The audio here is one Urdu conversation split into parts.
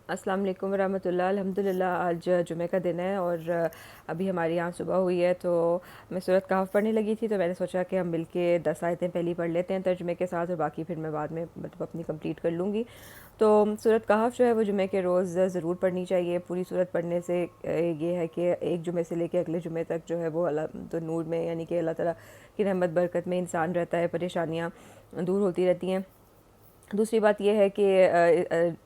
السلام علیکم ورحمۃ اللہ۔ الحمدللہ آج جمعہ کا دن ہے اور ابھی ہمارے یہاں صبح ہوئی ہے، تو میں سورۃ کہف پڑھنے لگی تھی، تو میں نے سوچا کہ ہم مل کے 10 آیتیں پہلی پڑھ لیتے ہیں ترجمے کے ساتھ، اور باقی پھر میں بعد میں اپنی کمپلیٹ کر لوں گی۔ تو سورۃ کہف جو ہے وہ جمعہ کے روز ضرور پڑھنی چاہیے۔ پوری سورت پڑھنے سے یہ ہے کہ ایک جمعے سے لے کے اگلے جمعے تک جو ہے وہ اللہ تو نور میں، یعنی کہ اللہ تعالیٰ کی رحمت برکت میں انسان رہتا ہے، پریشانیاں دور ہوتی رہتی ہیں۔ دوسری بات یہ ہے کہ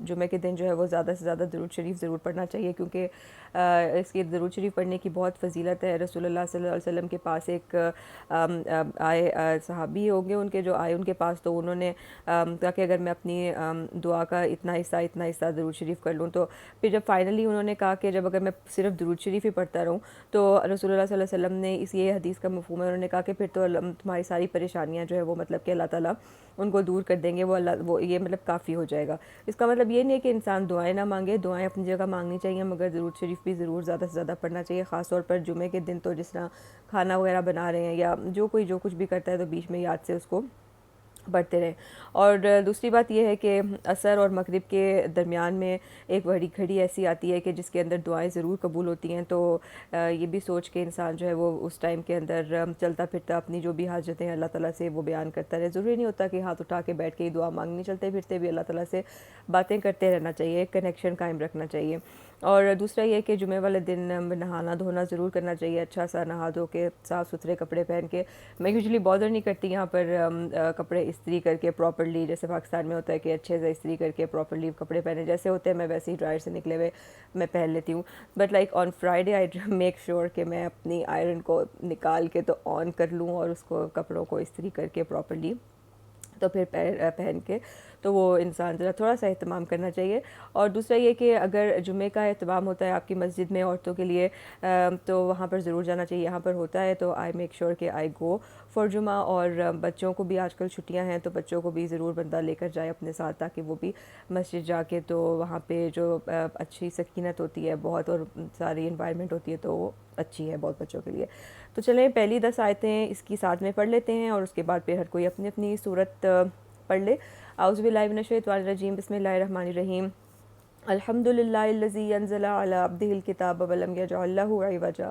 جمعہ کے دن جو ہے وہ زیادہ سے زیادہ درود شریف ضرور پڑھنا چاہیے، کیونکہ اس کی درود شریف پڑھنے کی بہت فضیلت ہے۔ رسول اللہ صلی اللہ علیہ وسلم کے پاس ایک آئے صحابی ہوں گے، ان کے جو آئے ان کے پاس، تو انہوں نے کہا کہ اگر میں اپنی دعا کا اتنا حصہ درود شریف کر لوں، تو پھر جب فائنلی انہوں نے کہا کہ جب اگر میں صرف درود شریف ہی پڑھتا رہوں، تو رسول اللہ صلی اللہ علیہ وسلم نے یہ حدیث کا مفہوم ہے، انہوں نے کہا کہ پھر تو تمہاری ساری پریشانیاں جو ہے وہ مطلب کہ اللہ تعالیٰ ان کو دور کر دیں گے، وہ یہ مطلب کافی ہو جائے گا۔ اس کا مطلب یہ نہیں ہے کہ انسان دعائیں نہ مانگے، دعائیں اپنی جگہ مانگنی چاہیے، مگر درود شریف بھی ضرور زیادہ سے زیادہ پڑھنا چاہیے، خاص طور پر جمعے کے دن۔ تو جس طرح کھانا وغیرہ بنا رہے ہیں یا جو کچھ بھی کرتا ہے، تو بیچ میں یاد سے اس کو پڑھتے رہیں۔ اور دوسری بات یہ ہے کہ عصر اور مغرب کے درمیان میں ایک بڑی گھڑی ایسی آتی ہے کہ جس کے اندر دعائیں ضرور قبول ہوتی ہیں، تو یہ بھی سوچ کے انسان جو ہے وہ اس ٹائم کے اندر چلتا پھرتا اپنی جو بھی حاجتیں ہیں اللہ تعالیٰ سے وہ بیان کرتا رہے۔ ضروری نہیں ہوتا کہ ہاتھ اٹھا کے بیٹھ کے ہی دعا مانگنی، چلتے پھرتے بھی اللہ تعالیٰ سے باتیں کرتے رہنا چاہیے، ایک کنیکشن قائم رکھنا چاہیے۔ اور دوسرا یہ کہ جمعے والے دن نہانا دھونا ضرور کرنا چاہیے، اچھا سا نہا دھو کے صاف ستھرے کپڑے پہن کے۔ میں یوزلی بادر نہیں کرتی یہاں پر کپڑے استری کر کے پراپرلی، جیسے پاکستان میں ہوتا ہے کہ اچھے سے استری کر کے پراپرلی کپڑے پہنے، جیسے ہوتے ہیں میں ویسے ہی ڈرائر سے نکلے ہوئے میں پہن لیتی ہوں۔ But like on Friday I make sure کہ میں اپنی آئرن کو نکال کے تو آن کر لوں، اور اس کو کپڑوں کو استری کر کے پراپرلی تو پھر پہن کے تو وہ انسان ذرا تھوڑا سا اہتمام کرنا چاہیے۔ اور دوسرا یہ کہ اگر جمعے کا اہتمام ہوتا ہے آپ کی مسجد میں عورتوں کے لیے، تو وہاں پر ضرور جانا چاہیے۔ یہاں پر ہوتا ہے تو آئی میک شیور کہ آئی گو فار جمعہ۔ اور بچوں کو بھی آج کل چھٹیاں ہیں، تو بچوں کو بھی ضرور بندہ لے کر جائے اپنے ساتھ، تاکہ وہ بھی مسجد جا کے تو وہاں پہ جو اچھی سکینت ہوتی ہے بہت، اور ساری انوائرمنٹ ہوتی ہے تو وہ اچھی ہے بہت بچوں کے لیے۔ تو چلیں پہلی 10 آیتیں اس کی ساتھ میں پڑھ لیتے ہیں، اور اس کے بعد پھر ہر کوئی اپنی اپنی صورت پڑھ لے۔ اعوذ باللہ من الشیطان الرجیم، بسم اللہ الرحمن الرحیم۔ الحمد للہ الذی انزل علی عبدہ الکتاب ولم یجعل لہ عوجا۔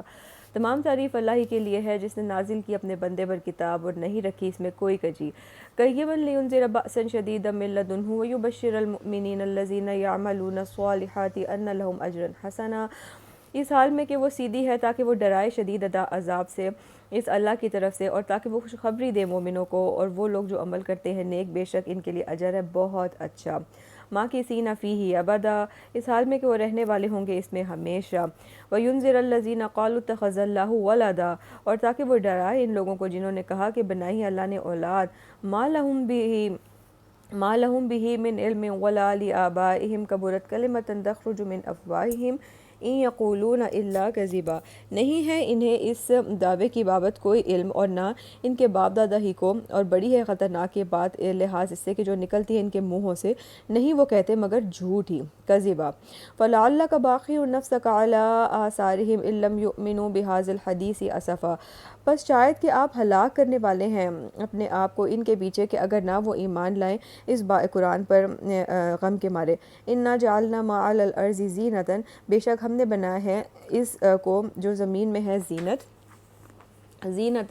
تمام تعریف اللہ ہی کے لیے ہے جس نے نازل کی اپنے بندے پر کتاب اور نہیں رکھی اس میں کوئی کجی۔ قیما لینذر بأسا شدیدا من لدنہ ویبشر المؤمنین الذین یعملون الصالحات ان لہم اجرا حسنا، اس حال میں کہ وہ سیدھی ہے تاکہ وہ ڈرائے شدید عذاب سے اس اللہ کی طرف سے، اور تاکہ وہ خوشخبری دے مومنوں کو، اور وہ لوگ جو عمل کرتے ہیں نیک، بے شک ان کے لیے اجر ہے بہت اچھا۔ ماکثین فیہ ابدا، اس حال میں کہ وہ رہنے والے ہوں گے اس میں ہمیشہ۔ وینذر الذین قالوا اتخذ اللہ ولدا، اور تاکہ وہ ڈرائے ان لوگوں کو جنہوں نے کہا کہ بنائی اللہ نے اولاد۔ ما لہم بہ من علم ولا لآبائہم کبرت کلمۃ تخرج من افواہہم ان یقولون الا کذبا، نہیں ہے انہیں اس دعوے کی بابت کوئی علم اور نہ ان کے باپ دادا ہی کو، اور بڑی ہے خطرناک یہ بات لحاظ اس سے کہ جو نکلتی ہے ان کے منہوں سے، نہیں وہ کہتے مگر جھوٹ ہی، کذبا۔ فلعلک باخع نفسک علی آثارہم ان لم یؤمنوا بہذا الحدیث اسفا، بس شاید کہ آپ ہلاک کرنے والے ہیں اپنے آپ کو ان کے پیچھے کہ اگر نہ وہ ایمان لائیں اس قرآن پر غم کے مارے۔ انا جعلنا ما علی الارض زینۃ، بے شک ہم نے بنایا ہے اس کو جو زمین میں ہے زینۃ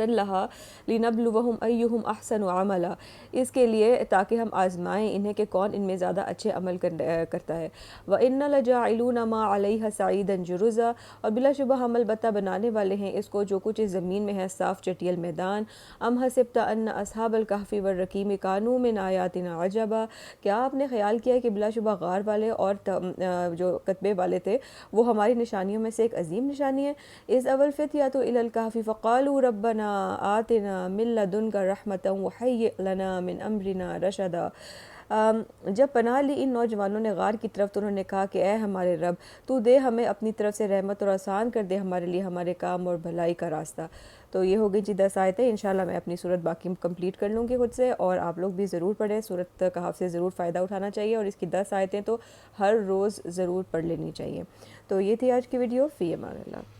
لہا لنبلوہم ایہم احسن عملا، اس کے لیے تاکہ ہم آزمائیں انہیں کہ کون ان میں زیادہ اچھے عمل کرتا ہے۔ وَإِنَّ لَجَاعِلُونَ مَا عَلَيْهَا سَعِيدًا جُرُزًا، اور بلا شبہ ہم البتہ بنانے والے ہیں اس کو جو کچھ اس زمین میں ہے صاف چٹیل میدان۔ ام حسبت ان اصحاب الکہف والرقیم کانوا من آیاتنا عجبا، کیا آپ نے خیال کیا ہے کہ بلا شبہ غار والے اور جو کتبے والے تھے وہ ہماری نشانیوں میں سے ایک عظیم نشانی ہے۔ اذ اول فتیۃ الی الکہف فقالوا ربنا آتنا من لدنک رحمۃ وہیئ لنا من امرنا رشدا، جب پناہ لی ان نوجوانوں نے غار کی طرف تو انہوں نے کہا کہ اے ہمارے رب تو دے ہمیں اپنی طرف سے رحمت اور آسان کر دے ہمارے لیے ہمارے کام اور بھلائی کا راستہ۔ تو یہ ہو گئی جی 10 آیتیں، انشاءاللہ میں اپنی صورت باقی کمپلیٹ کر لوں گی خود سے، اور آپ لوگ بھی ضرور پڑھیں، صورت کہف سے ضرور فائدہ اٹھانا چاہیے، اور اس کی 10 آیتیں تو ہر روز ضرور پڑھ لینی چاہیے۔ تو یہ تھی آج کی ویڈیو، فی امان اللہ۔